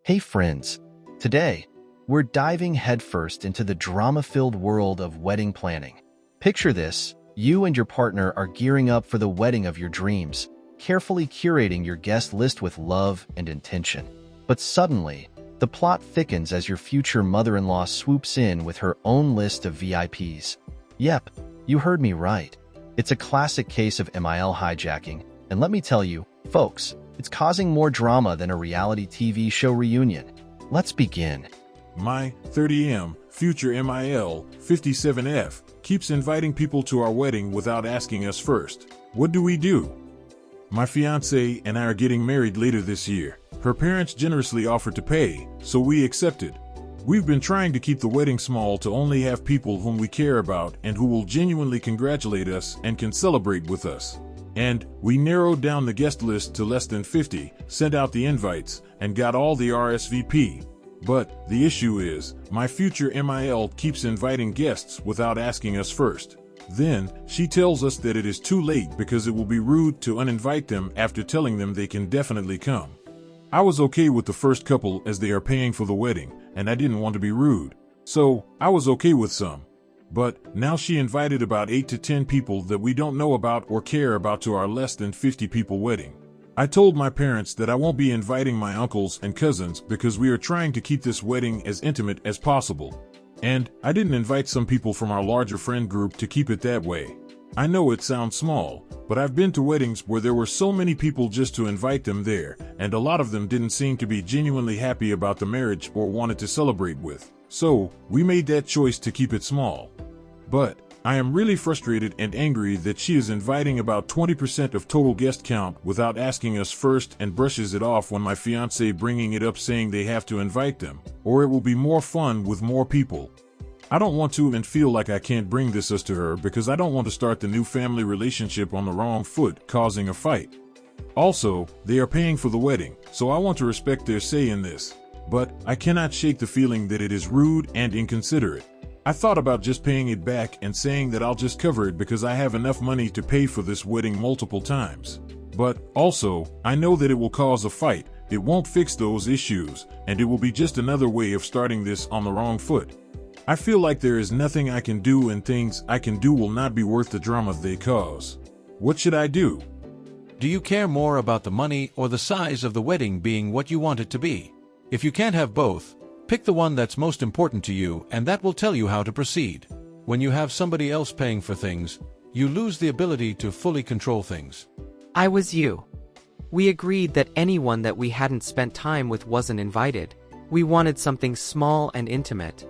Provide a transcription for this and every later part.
Hey friends, today we're diving headfirst into the drama-filled world of wedding planning. Picture this, you and your partner are gearing up for the wedding of your dreams, carefully curating your guest list with love and intention. But suddenly, the plot thickens as your future mother-in-law swoops in with her own list of VIPs. Yep, you heard me right. It's a classic case of MIL hijacking, and let me tell you, folks, it's causing more drama than a reality TV show reunion. Let's begin. My 30M, future MIL, 57F, keeps inviting people to our wedding without asking us first. What do we do? My fiancée and I are getting married later this year. Her parents generously offered to pay, so we accepted. We've been trying to keep the wedding small to only have people whom we care about and who will genuinely congratulate us and can celebrate with us. And we narrowed down the guest list to less than 50, sent out the invites, and got all the RSVP. But the issue is, my future MIL keeps inviting guests without asking us first. Then, she tells us that it is too late because it will be rude to uninvite them after telling them they can definitely come. I was okay with the first couple as they are paying for the wedding, and I didn't want to be rude. So, I was okay with some. But now she invited about 8 to 10 people that we don't know about or care about to our less than 50 people wedding. I told my parents that I won't be inviting my uncles and cousins because we are trying to keep this wedding as intimate as possible. And I didn't invite some people from our larger friend group to keep it that way. I know it sounds small, but I've been to weddings where there were so many people just to invite them there, and a lot of them didn't seem to be genuinely happy about the marriage or wanted to celebrate with. So, we made that choice to keep it small. But I am really frustrated and angry that she is inviting about 20% of total guest count without asking us first and brushes it off when my fiancé bringing it up saying they have to invite them, or it will be more fun with more people. I don't want to and feel like I can't bring this us to her because I don't want to start the new family relationship on the wrong foot, causing a fight. Also, they are paying for the wedding, so I want to respect their say in this. But I cannot shake the feeling that it is rude and inconsiderate. I thought about just paying it back and saying that I'll just cover it because I have enough money to pay for this wedding multiple times. But also, I know that it will cause a fight, it won't fix those issues, and it will be just another way of starting this on the wrong foot. I feel like there is nothing I can do and things I can do will not be worth the drama they cause. What should I do? Do you care more about the money or the size of the wedding being what you want it to be? If you can't have both, pick the one that's most important to you, and that will tell you how to proceed. When you have somebody else paying for things, you lose the ability to fully control things. I was you. We agreed that anyone that we hadn't spent time with wasn't invited. We wanted something small and intimate.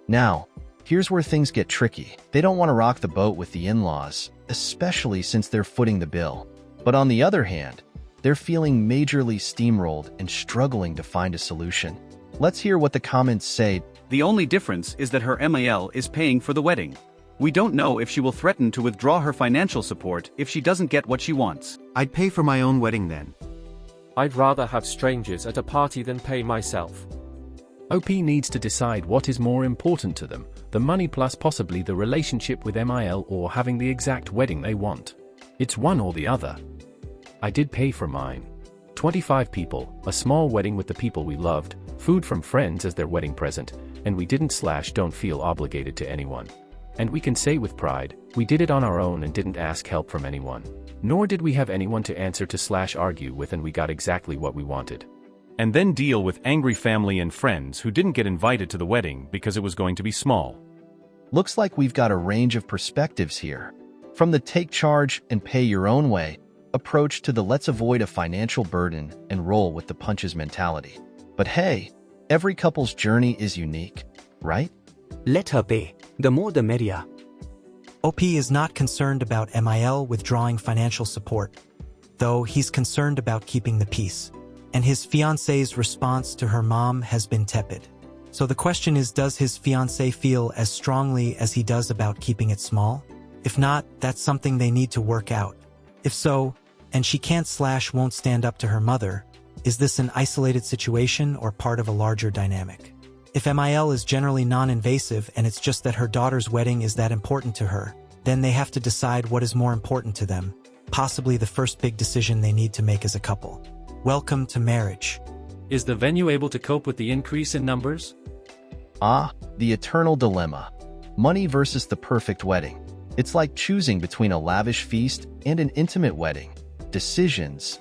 Now, here's where things get tricky. They don't want to rock the boat with the in-laws, especially since they're footing the bill. But on the other hand, they're feeling majorly steamrolled and struggling to find a solution. Let's hear what the comments say. The only difference is that her MIL is paying for the wedding. We don't know if she will threaten to withdraw her financial support if she doesn't get what she wants. I'd pay for my own wedding then. I'd rather have strangers at a party than pay myself. OP needs to decide what is more important to them, the money plus possibly the relationship with MIL or having the exact wedding they want. It's one or the other. I did pay for mine. 25 people, a small wedding with the people we loved, food from friends as their wedding present, and we don't feel obligated to anyone. And we can say with pride, we did it on our own and didn't ask help from anyone. Nor did we have anyone to answer to argue with, and we got exactly what we wanted. And then deal with angry family and friends who didn't get invited to the wedding because it was going to be small. Looks like we've got a range of perspectives here. From the take charge and pay your own way approach to the let's avoid a financial burden and roll with the punches mentality. But hey, every couple's journey is unique, right? Let her pay. The more the merrier. OP is not concerned about MIL withdrawing financial support, though he's concerned about keeping the peace. And his fiancée's response to her mom has been tepid. So the question is, does his fiancée feel as strongly as he does about keeping it small? If not, that's something they need to work out. If so, and she can't/won't stand up to her mother, is this an isolated situation or part of a larger dynamic? If MIL is generally non-invasive and it's just that her daughter's wedding is that important to her, then they have to decide what is more important to them, possibly the first big decision they need to make as a couple. Welcome to marriage. Is the venue able to cope with the increase in numbers? Ah, the eternal dilemma. Money versus the perfect wedding. It's like choosing between a lavish feast and an intimate wedding. Decisions.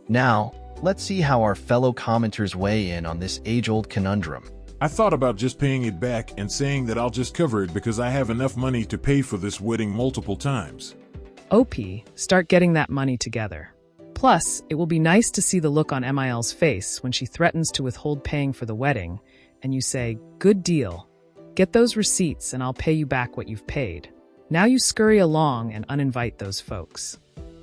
Now, let's see how our fellow commenters weigh in on this age-old conundrum. I thought about just paying it back and saying that I'll just cover it because I have enough money to pay for this wedding multiple times. OP, start getting that money together. Plus, it will be nice to see the look on MIL's face when she threatens to withhold paying for the wedding, and you say, "Good deal. Get those receipts and I'll pay you back what you've paid." Now you scurry along and uninvite those folks.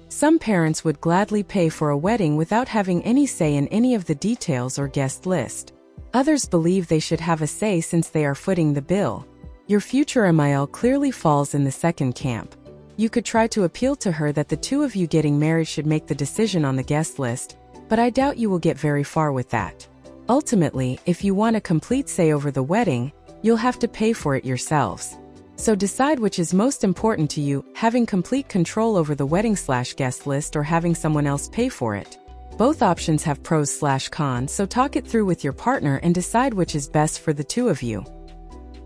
Some parents would gladly pay for a wedding without having any say in any of the details or guest list. Others believe they should have a say since they are footing the bill. Your future MIL clearly falls in the second camp. You could try to appeal to her that the two of you getting married should make the decision on the guest list, but I doubt you will get very far with that. Ultimately, if you want a complete say over the wedding, you'll have to pay for it yourselves. So decide which is most important to you, having complete control over the wedding/guest list or having someone else pay for it. Both options have pros/cons, so talk it through with your partner and decide which is best for the two of you.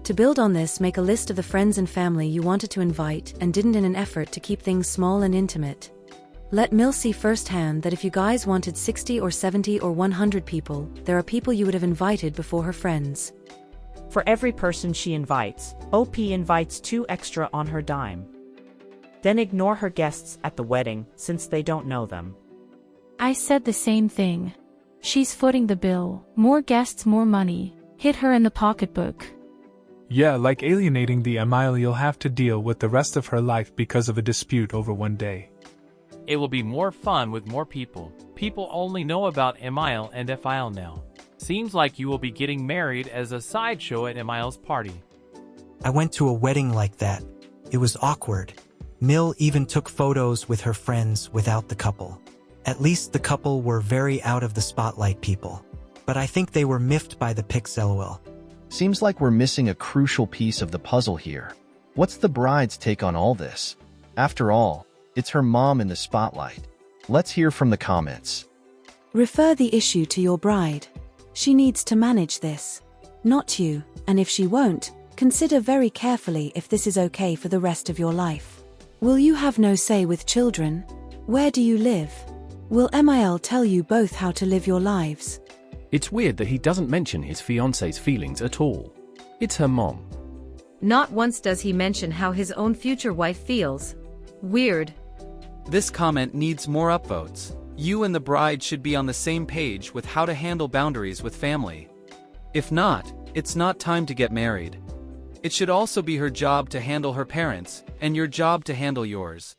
To build on this, make a list of the friends and family you wanted to invite and didn't in an effort to keep things small and intimate. Let Mil see firsthand that if you guys wanted 60 or 70 or 100 people, there are people you would have invited before her friends. For every person she invites, OP invites 2 extra on her dime. Then ignore her guests at the wedding since they don't know them. I said the same thing. She's footing the bill. More guests, more money. Hit her in the pocketbook. Yeah, like alienating the MIL you'll have to deal with the rest of her life because of a dispute over one day. It will be more fun with more people. People only know about MIL and FIL now. Seems like you will be getting married as a sideshow at MIL's party. I went to a wedding like that. It was awkward. Mil even took photos with her friends without the couple. At least the couple were very out of the spotlight people. But I think they were miffed by the pics LOL. Seems like we're missing a crucial piece of the puzzle here. What's the bride's take on all this? After all, it's her mom in the spotlight. Let's hear from the comments. Refer the issue to your bride. She needs to manage this, not you, and if she won't, consider very carefully if this is okay for the rest of your life. Will you have no say with children? Where do you live? Will MIL tell you both how to live your lives? It's weird that he doesn't mention his fiancé's feelings at all. It's her mom. Not once does he mention how his own future wife feels. Weird. This comment needs more upvotes. You and the bride should be on the same page with how to handle boundaries with family. If not, it's not time to get married. It should also be her job to handle her parents, and your job to handle yours.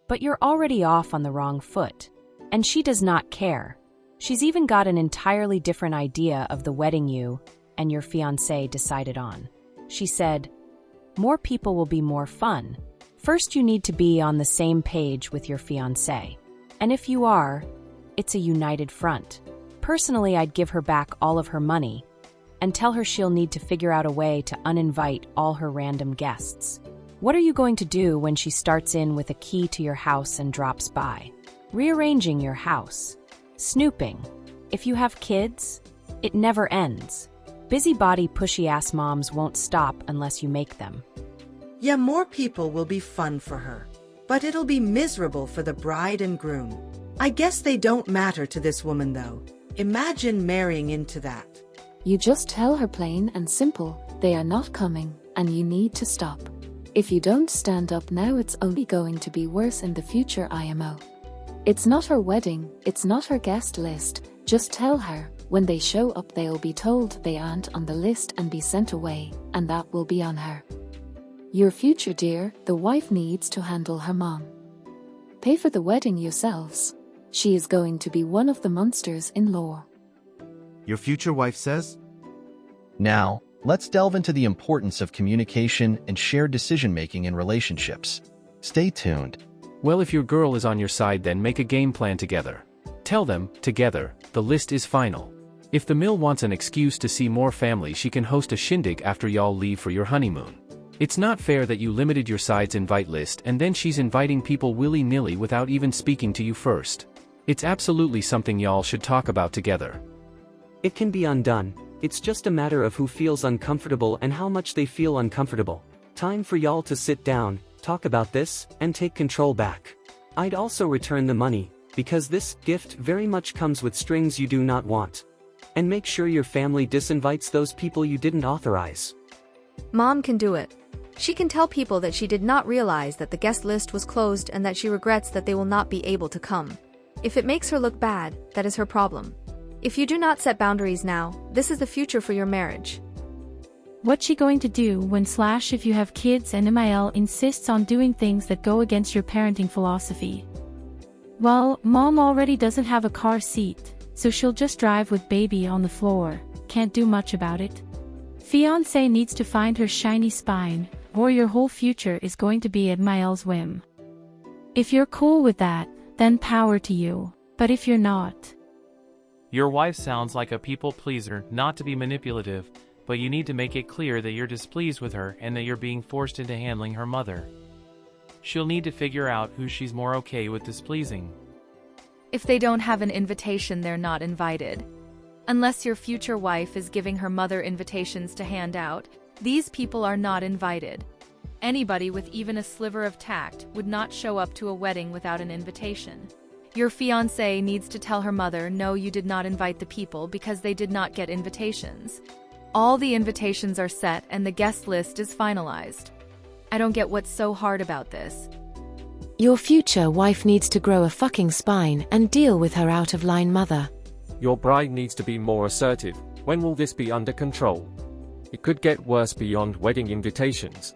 But you're already off on the wrong foot. And she does not care. She's even got an entirely different idea of the wedding you and your fiancé decided on. She said, "More people will be more fun. First you need to be on the same page with your fiancé. And if you are, it's a united front. Personally, I'd give her back all of her money and tell her she'll need to figure out a way to uninvite all her random guests. What are you going to do when she starts in with a key to your house and drops by? Rearranging your house. Snooping. If you have kids, it never ends. Busybody pushy-ass moms won't stop unless you make them." Yeah, more people will be fun for her. But it'll be miserable for the bride and groom. I guess they don't matter to this woman though. Imagine marrying into that. You just tell her plain and simple, they are not coming, and you need to stop. If you don't stand up now, it's only going to be worse in the future, IMO. It's not her wedding, it's not her guest list. Just tell her, when they show up they'll be told they aren't on the list and be sent away, and that will be on her. Your future dear, the wife needs to handle her mom. Pay for the wedding yourselves. She is going to be one of the monsters-in-law. Your future wife says? Now, let's delve into the importance of communication and shared decision-making in relationships. Stay tuned. Well, if your girl is on your side, then make a game plan together. Tell them, together, the list is final. If the mill wants an excuse to see more family, she can host a shindig after y'all leave for your honeymoon. It's not fair that you limited your side's invite list and then she's inviting people willy-nilly without even speaking to you first. It's absolutely something y'all should talk about together. It can be undone. It's just a matter of who feels uncomfortable and how much they feel uncomfortable. Time for y'all to sit down, talk about this, and take control back. I'd also return the money, because this gift very much comes with strings you do not want. And make sure your family disinvites those people you didn't authorize. Mom can do it. She can tell people that she did not realize that the guest list was closed and that she regrets that they will not be able to come. If it makes her look bad, that is her problem. If you do not set boundaries now, this is the future for your marriage. What's she going to do when / if you have kids and MIL insists on doing things that go against your parenting philosophy? Well, mom already doesn't have a car seat, so she'll just drive with baby on the floor. Can't do much about it. Fiancé needs to find her shiny spine, or your whole future is going to be at MIL's whim. If you're cool with that, then power to you. But if you're not... Your wife sounds like a people pleaser, not to be manipulative, but you need to make it clear that you're displeased with her and that you're being forced into handling her mother. She'll need to figure out who she's more okay with displeasing. If they don't have an invitation, they're not invited. Unless your future wife is giving her mother invitations to hand out, these people are not invited. Anybody with even a sliver of tact would not show up to a wedding without an invitation. Your fiancé needs to tell her mother, no, you did not invite the people because they did not get invitations. All the invitations are set and the guest list is finalized. I don't get what's so hard about this. Your future wife needs to grow a fucking spine and deal with her out-of-line mother. Your bride needs to be more assertive. When will this be under control? It could get worse beyond wedding invitations.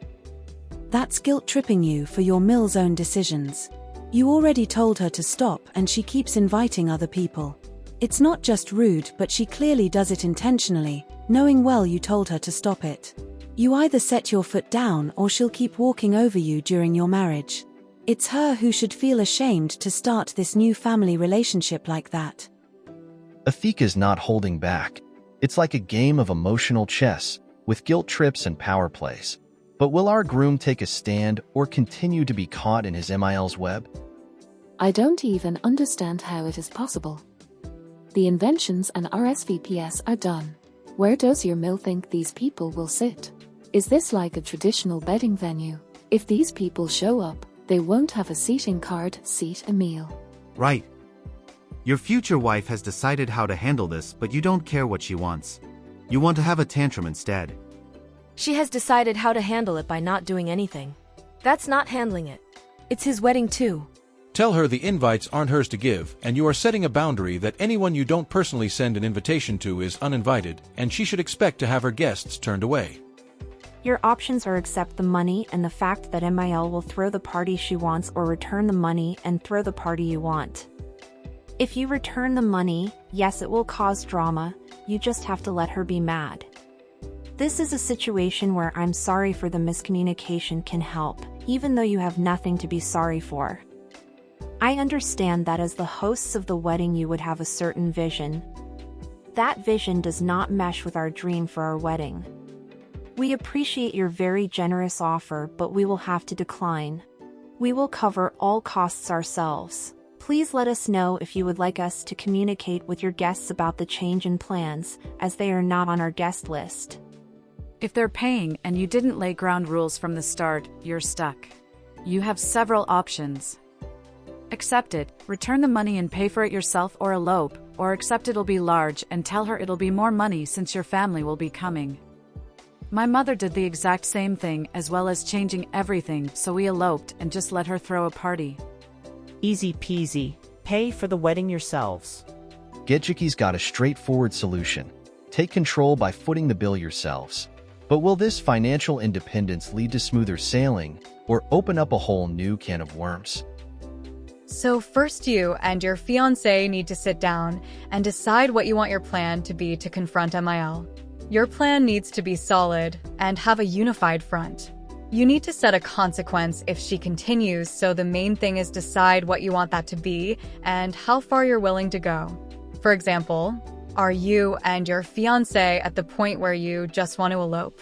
That's guilt-tripping you for your Mill's own decisions. You already told her to stop and she keeps inviting other people. It's not just rude, but she clearly does it intentionally, knowing well you told her to stop it. You either set your foot down or she'll keep walking over you during your marriage. It's her who should feel ashamed to start this new family relationship like that. Athika's not holding back. It's like a game of emotional chess, with guilt trips and power plays. But will our groom take a stand or continue to be caught in his MIL's web? I don't even understand how it is possible. The inventions and RSVPs are done. Where does your Mill think these people will sit? Is this like a traditional wedding venue? If these people show up, they won't have a seating card, seat a meal. Right. Your future wife has decided how to handle this, but you don't care what she wants. You want to have a tantrum instead. She has decided how to handle it by not doing anything. That's not handling it. It's his wedding too. Tell her the invites aren't hers to give, and you are setting a boundary that anyone you don't personally send an invitation to is uninvited, and she should expect to have her guests turned away. Your options are accept the money and the fact that MIL will throw the party she wants, or return the money and throw the party you want. If you return the money, yes, it will cause drama, you just have to let her be mad. This is a situation where I'm sorry for the miscommunication can help, even though you have nothing to be sorry for. I understand that as the hosts of the wedding you would have a certain vision. That vision does not mesh with our dream for our wedding. We appreciate your very generous offer, but we will have to decline. We will cover all costs ourselves. Please let us know if you would like us to communicate with your guests about the change in plans, as they are not on our guest list. If they're paying and you didn't lay ground rules from the start, you're stuck. You have several options. Accept it, return the money and pay for it yourself, or elope, or accept it'll be large and tell her it'll be more money since your family will be coming. My mother did the exact same thing, as well as changing everything, so we eloped and just let her throw a party. Easy peasy. Pay for the wedding yourselves. Getjiki's got a straightforward solution. Take control by footing the bill yourselves. But will this financial independence lead to smoother sailing, or open up a whole new can of worms? So first you and your fiancé need to sit down and decide what you want your plan to be to confront MIL. Your plan needs to be solid and have a unified front. You need to set a consequence if she continues, so the main thing is decide what you want that to be and how far you're willing to go. For example, are you and your fiancé at the point where you just want to elope?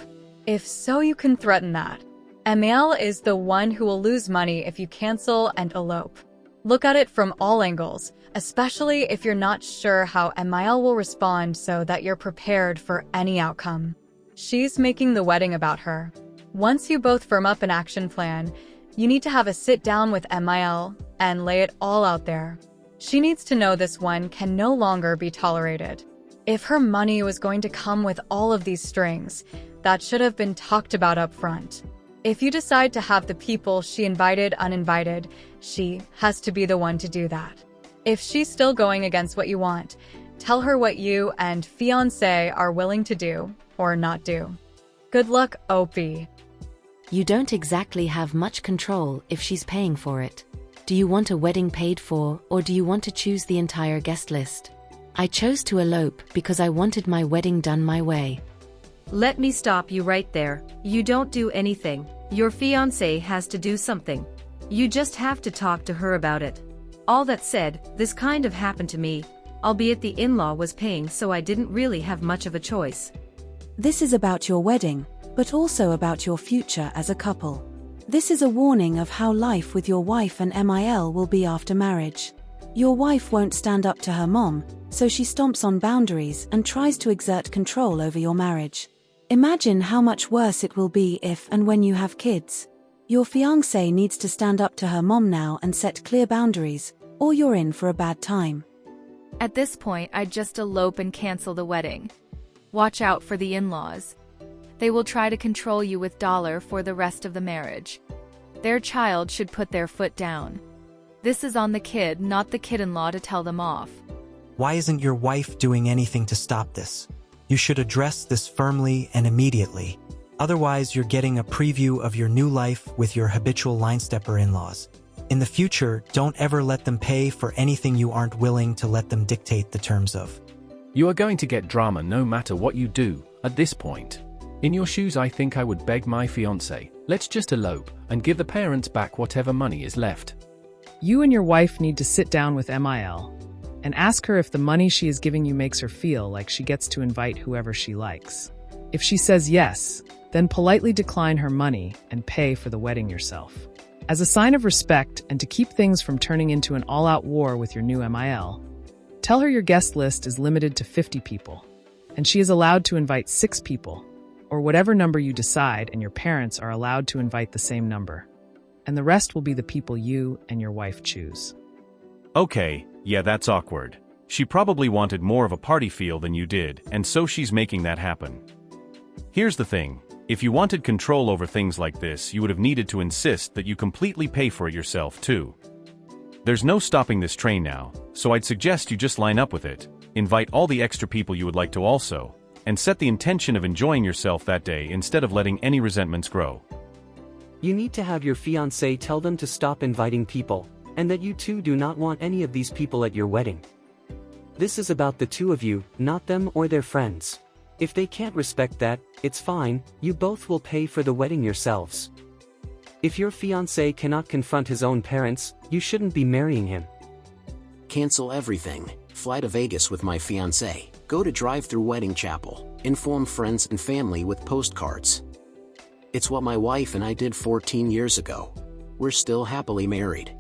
If so, you can threaten that. MIL is the one who will lose money if you cancel and elope. Look at it from all angles, especially if you're not sure how MIL will respond so that you're prepared for any outcome. She's making the wedding about her. Once you both firm up an action plan, you need to have a sit down with MIL and lay it all out there. She needs to know this one can no longer be tolerated. If her money was going to come with all of these strings, that should have been talked about up front. If you decide to have the people she invited uninvited, she has to be the one to do that. If she's still going against what you want, tell her what you and fiancé are willing to do or not do. Good luck, OP. You don't exactly have much control if she's paying for it. Do you want a wedding paid for, or do you want to choose the entire guest list? I chose to elope because I wanted my wedding done my way. Let me stop you right there. You don't do anything. Your fiancé has to do something. You just have to talk to her about it. All that said, this kind of happened to me, albeit the in-law was paying, so I didn't really have much of a choice. This is about your wedding, but also about your future as a couple. This is a warning of how life with your wife and MIL will be after marriage. Your wife won't stand up to her mom, so she stomps on boundaries and tries to exert control over your marriage. Imagine how much worse it will be if and when you have kids. Your fiancé needs to stand up to her mom now and set clear boundaries, or you're in for a bad time. At this point, I'd just elope and cancel the wedding. Watch out for the in-laws. They will try to control you with dollar for the rest of the marriage. Their child should put their foot down. This is on the kid, not the kid-in-law, to tell them off. Why isn't your wife doing anything to stop this? You should address this firmly and immediately. Otherwise, you're getting a preview of your new life with your habitual line-stepper in-laws. In the future, don't ever let them pay for anything you aren't willing to let them dictate the terms of. You are going to get drama no matter what you do, at this point. In your shoes, I think I would beg my fiancé, let's just elope and give the parents back whatever money is left. You and your wife need to sit down with MIL and ask her if the money she is giving you makes her feel like she gets to invite whoever she likes. If she says yes, then politely decline her money and pay for the wedding yourself. As a sign of respect and to keep things from turning into an all-out war with your new MIL, tell her your guest list is limited to 50 people, and she is allowed to invite 6 people, or whatever number you decide, and your parents are allowed to invite the same number. And the rest will be the people you and your wife choose. Okay, yeah, that's awkward. She probably wanted more of a party feel than you did, and so she's making that happen. Here's the thing. If you wanted control over things like this, you would have needed to insist that you completely pay for it yourself, too. There's no stopping this train now, so I'd suggest you just line up with it, invite all the extra people you would like to also, and set the intention of enjoying yourself that day instead of letting any resentments grow. You need to have your fiancé tell them to stop inviting people, and that you two do not want any of these people at your wedding. This is about the two of you, not them or their friends. If they can't respect that, it's fine, you both will pay for the wedding yourselves. If your fiancé cannot confront his own parents, you shouldn't be marrying him. Cancel everything. Fly to Vegas with my fiancé. Go to drive-through wedding chapel. Inform friends and family with postcards. It's what my wife and I did 14 years ago. We're still happily married.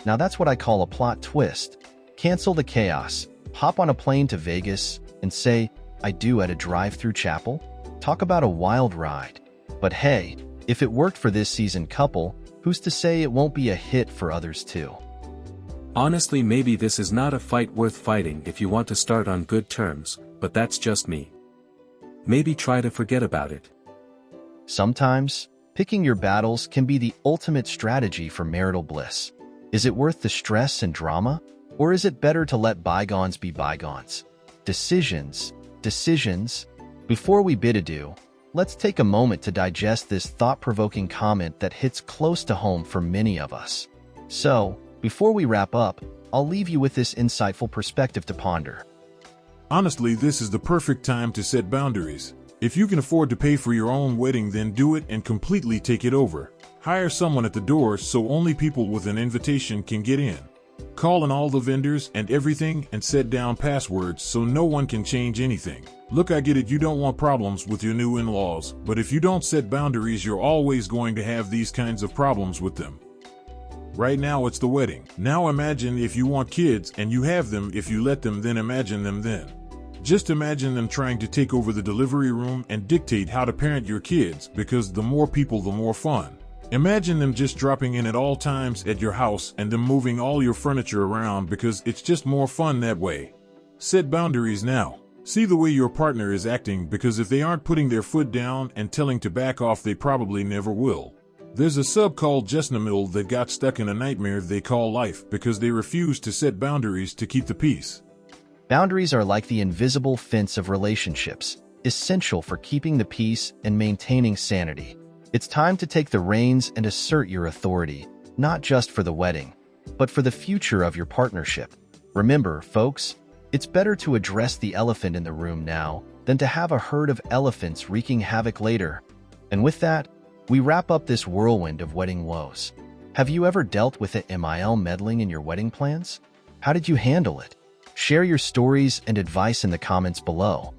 Now that's what I call a plot twist. Cancel the chaos, hop on a plane to Vegas, and say, I do at a drive-through chapel? Talk about a wild ride. But hey, if it worked for this seasoned couple, who's to say it won't be a hit for others too? Honestly, maybe this is not a fight worth fighting if you want to start on good terms, but that's just me. Maybe try to forget about it. Sometimes, picking your battles can be the ultimate strategy for marital bliss. Is it worth the stress and drama? Or is it better to let bygones be bygones? Decisions. Before we bid adieu, let's take a moment to digest this thought-provoking comment that hits close to home for many of us. So, before we wrap up, I'll leave you with this insightful perspective to ponder. Honestly, this is the perfect time to set boundaries. If you can afford to pay for your own wedding, then do it and completely take it over. Hire someone at the door so only people with an invitation can get in. Call in all the vendors and everything and set down passwords so no one can change anything. Look, I get it, you don't want problems with your new in-laws, but if you don't set boundaries, you're always going to have these kinds of problems with them. Right now it's the wedding. Now imagine if you want kids and you have them. If you let them, then imagine them then. Just imagine them trying to take over the delivery room and dictate how to parent your kids, because the more people, the more fun. Imagine them just dropping in at all times at your house and them moving all your furniture around, because it's just more fun that way. Set boundaries now. See the way your partner is acting, because if they aren't putting their foot down and telling to back off, they probably never will. There's a sub called Jesnamil that got stuck in a nightmare they call life because they refuse to set boundaries to keep the peace. Boundaries are like the invisible fence of relationships, essential for keeping the peace and maintaining sanity. It's time to take the reins and assert your authority, not just for the wedding, but for the future of your partnership. Remember, folks, it's better to address the elephant in the room now than to have a herd of elephants wreaking havoc later. And with that, we wrap up this whirlwind of wedding woes. Have you ever dealt with it MIL meddling in your wedding plans? How did you handle it? Share your stories and advice in the comments below.